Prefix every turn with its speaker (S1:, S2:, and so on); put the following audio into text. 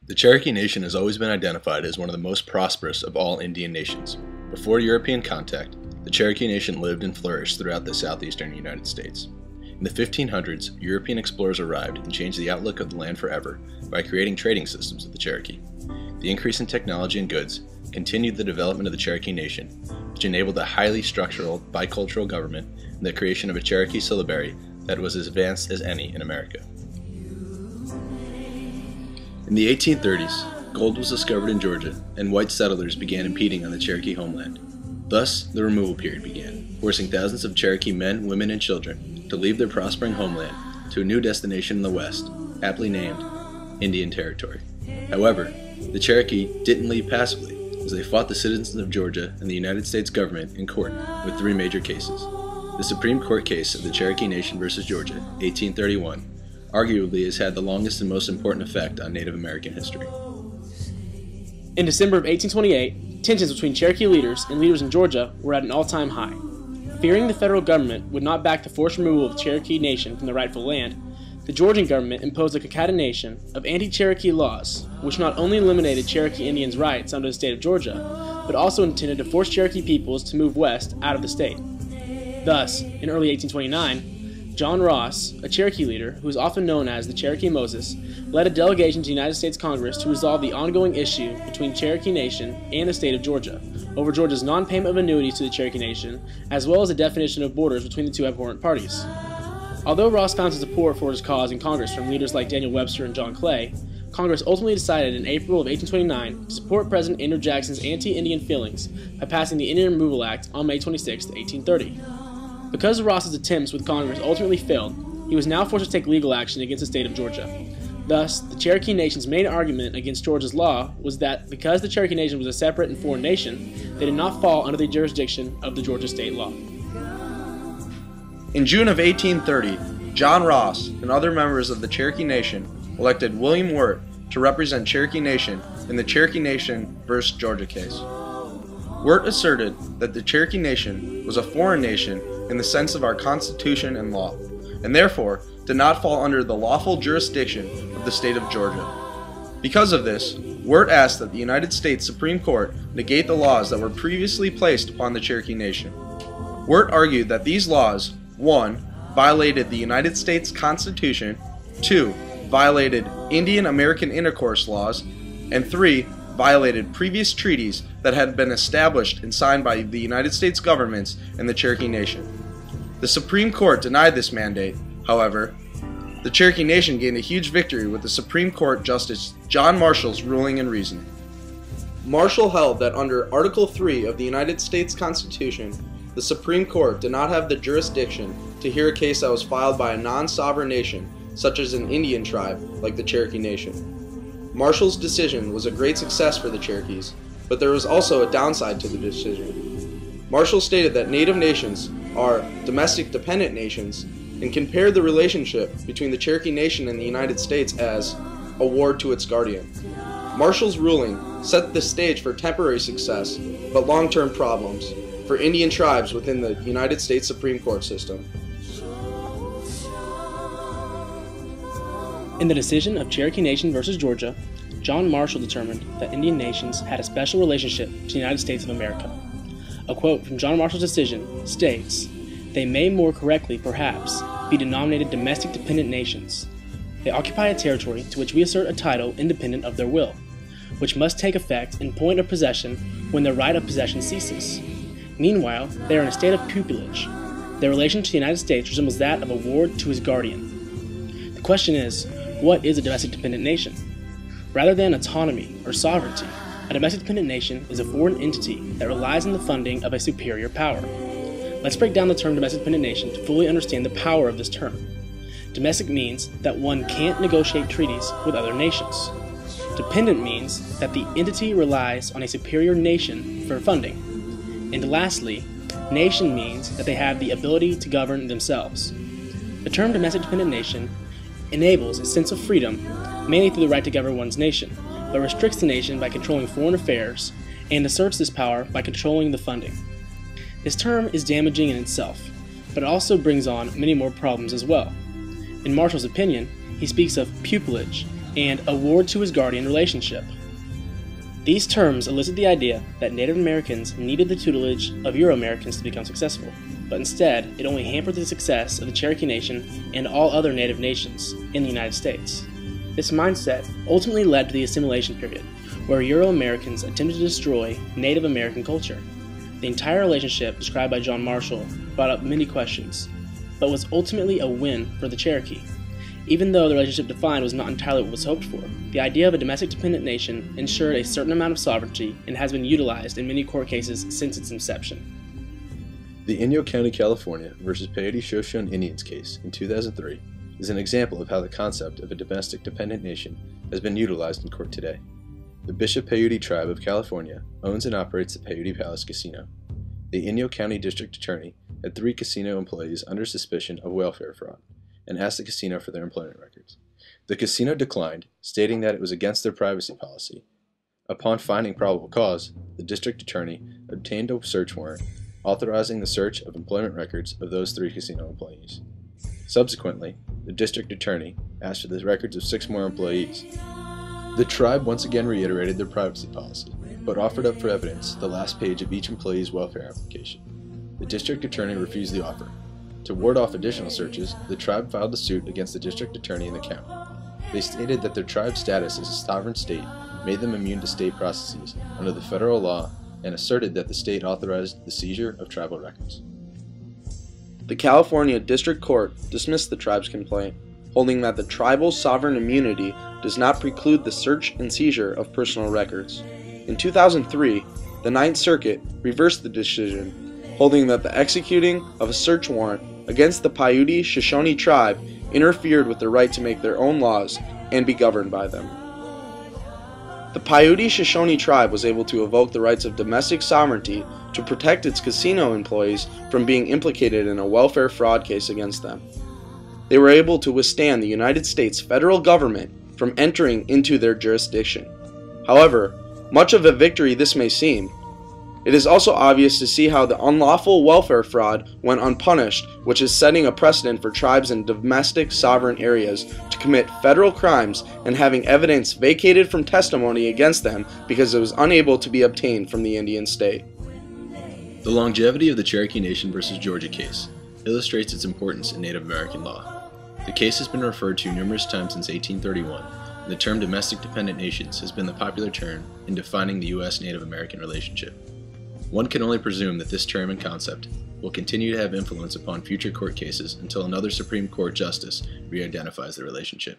S1: The Cherokee Nation has always been identified as one of the most prosperous of all Indian nations. Before European contact, the Cherokee Nation lived and flourished throughout the southeastern United States. In the 1500s, European explorers arrived and changed the outlook of the land forever by creating trading systems with the Cherokee. The increase in technology and goods continued the development of the Cherokee Nation, which enabled a highly structural bicultural government and the creation of a Cherokee syllabary that was as advanced as any in America. In the 1830s, gold was discovered in Georgia, and white settlers began impeding on the Cherokee homeland. Thus, the removal period began, forcing thousands of Cherokee men, women, and children to leave their prospering homeland to a new destination in the west, aptly named Indian Territory. However, the Cherokee didn't leave passively, as they fought the citizens of Georgia and the United States government in court with three major cases. The Supreme Court case of the Cherokee Nation versus Georgia, 1831, arguably has had the longest and most important effect on Native American history.
S2: In December of 1828, tensions between Cherokee leaders and leaders in Georgia were at an all-time high. Fearing the federal government would not back the forced removal of the Cherokee Nation from the rightful land, the Georgian government imposed a concatenation of anti-Cherokee laws, which not only eliminated Cherokee Indians' rights under the state of Georgia, but also intended to force Cherokee peoples to move west out of the state. Thus, in early 1829, John Ross, a Cherokee leader who is often known as the Cherokee Moses, led a delegation to the United States Congress to resolve the ongoing issue between Cherokee Nation and the state of Georgia over Georgia's non-payment of annuities to the Cherokee Nation, as well as the definition of borders between the two abhorrent parties. Although Ross found support for his cause in Congress from leaders like Daniel Webster and John Clay, Congress ultimately decided in April of 1829 to support President Andrew Jackson's anti-Indian feelings by passing the Indian Removal Act on May 26, 1830. Because Ross's attempts with Congress ultimately failed, he was now forced to take legal action against the state of Georgia. Thus, the Cherokee Nation's main argument against Georgia's law was that because the Cherokee Nation was a separate and foreign nation, they did not fall under the jurisdiction of the Georgia state law.
S3: In June of 1830, John Ross and other members of the Cherokee Nation elected William Wirt to represent Cherokee Nation in the Cherokee Nation versus Georgia case. Wirt asserted that the Cherokee Nation was a foreign nation in the sense of our Constitution and law, and therefore did not fall under the lawful jurisdiction of the state of Georgia. Because of this, Wirt asked that the United States Supreme Court negate the laws that were previously placed upon the Cherokee Nation. Wirt argued that these laws, 1. Violated the United States Constitution, 2. Violated Indian American intercourse laws, and 3. Violated previous treaties that had been established and signed by the United States governments and the Cherokee Nation. The Supreme Court denied this mandate. However, the Cherokee Nation gained a huge victory with the Supreme Court Justice John Marshall's ruling and reasoning. Marshall held that under Article 3 of the United States Constitution, the Supreme Court did not have the jurisdiction to hear a case that was filed by a non-sovereign nation, such as an Indian tribe like the Cherokee Nation. Marshall's decision was a great success for the Cherokees, but there was also a downside to the decision. Marshall stated that Native nations are domestic dependent nations and compared the relationship between the Cherokee Nation and the United States as a ward to its guardian. Marshall's ruling set the stage for temporary success, but long-term problems for Indian tribes within the United States Supreme Court system.
S2: In the decision of Cherokee Nation versus Georgia, John Marshall determined that Indian nations had a special relationship to the United States of America. A quote from John Marshall's decision states, "They may more correctly, perhaps, be denominated domestic dependent nations. They occupy a territory to which we assert a title independent of their will, which must take effect in point of possession when their right of possession ceases. Meanwhile, they are in a state of pupilage. Their relation to the United States resembles that of a ward to his guardian." The question is, what is a domestic dependent nation? Rather than autonomy or sovereignty, a domestic dependent nation is a foreign entity that relies on the funding of a superior power. Let's break down the term domestic dependent nation to fully understand the power of this term. Domestic means that one can't negotiate treaties with other nations. Dependent means that the entity relies on a superior nation for funding. And lastly, nation means that they have the ability to govern themselves. The term domestic dependent nation enables a sense of freedom, mainly through the right to govern one's nation, but restricts the nation by controlling foreign affairs, and asserts this power by controlling the funding. This term is damaging in itself, but it also brings on many more problems as well. In Marshall's opinion, he speaks of pupilage, and a ward to his guardian relationship. These terms elicit the idea that Native Americans needed the tutelage of Euro-Americans to become successful, but instead it only hampered the success of the Cherokee Nation and all other Native nations in the United States. This mindset ultimately led to the assimilation period, where Euro-Americans attempted to destroy Native American culture. The entire relationship described by John Marshall brought up many questions, but was ultimately a win for the Cherokee. Even though the relationship defined was not entirely what was hoped for, the idea of a domestic dependent nation ensured a certain amount of sovereignty and has been utilized in many court cases since its inception.
S1: The Inyo County, California versus Peyote Shoshone Indians case in 2003 is an example of how the concept of a domestic dependent nation has been utilized in court today. The Bishop Peyote Tribe of California owns and operates the Peyote Palace Casino. The Inyo County District Attorney had 3 casino employees under suspicion of welfare fraud and asked the casino for their employment records. The casino declined, stating that it was against their privacy policy. Upon finding probable cause, the district attorney obtained a search warrant authorizing the search of employment records of those 3 casino employees. Subsequently, the district attorney asked for the records of 6 more employees. The tribe once again reiterated their privacy policy, but offered up for evidence the last page of each employee's welfare application. The district attorney refused the offer. To ward off additional searches, the tribe filed a suit against the district attorney and the county. They stated that their tribe's status as a sovereign state made them immune to state processes under the federal law and asserted that the state authorized the seizure of tribal records.
S3: The California District Court dismissed the tribe's complaint, holding that the tribal sovereign immunity does not preclude the search and seizure of personal records. In 2003, the Ninth Circuit reversed the decision, holding that the executing of a search warrant against the Peyote Shoshone tribe interfered with their right to make their own laws and be governed by them. The Peyote Shoshone tribe was able to evoke the rights of domestic sovereignty to protect its casino employees from being implicated in a welfare fraud case against them. They were able to withstand the United States federal government from entering into their jurisdiction. However, much of a victory this may seem, it is also obvious to see how the unlawful welfare fraud went unpunished, which is setting a precedent for tribes in domestic sovereign areas to commit federal crimes and having evidence vacated from testimony against them because it was unable to be obtained from the Indian state.
S1: The longevity of the Cherokee Nation versus Georgia case illustrates its importance in Native American law. The case has been referred to numerous times since 1831, and the term domestic dependent nations has been the popular term in defining the U.S. Native American relationship. One can only presume that this term and concept will continue to have influence upon future court cases until another Supreme Court justice re-identifies the relationship.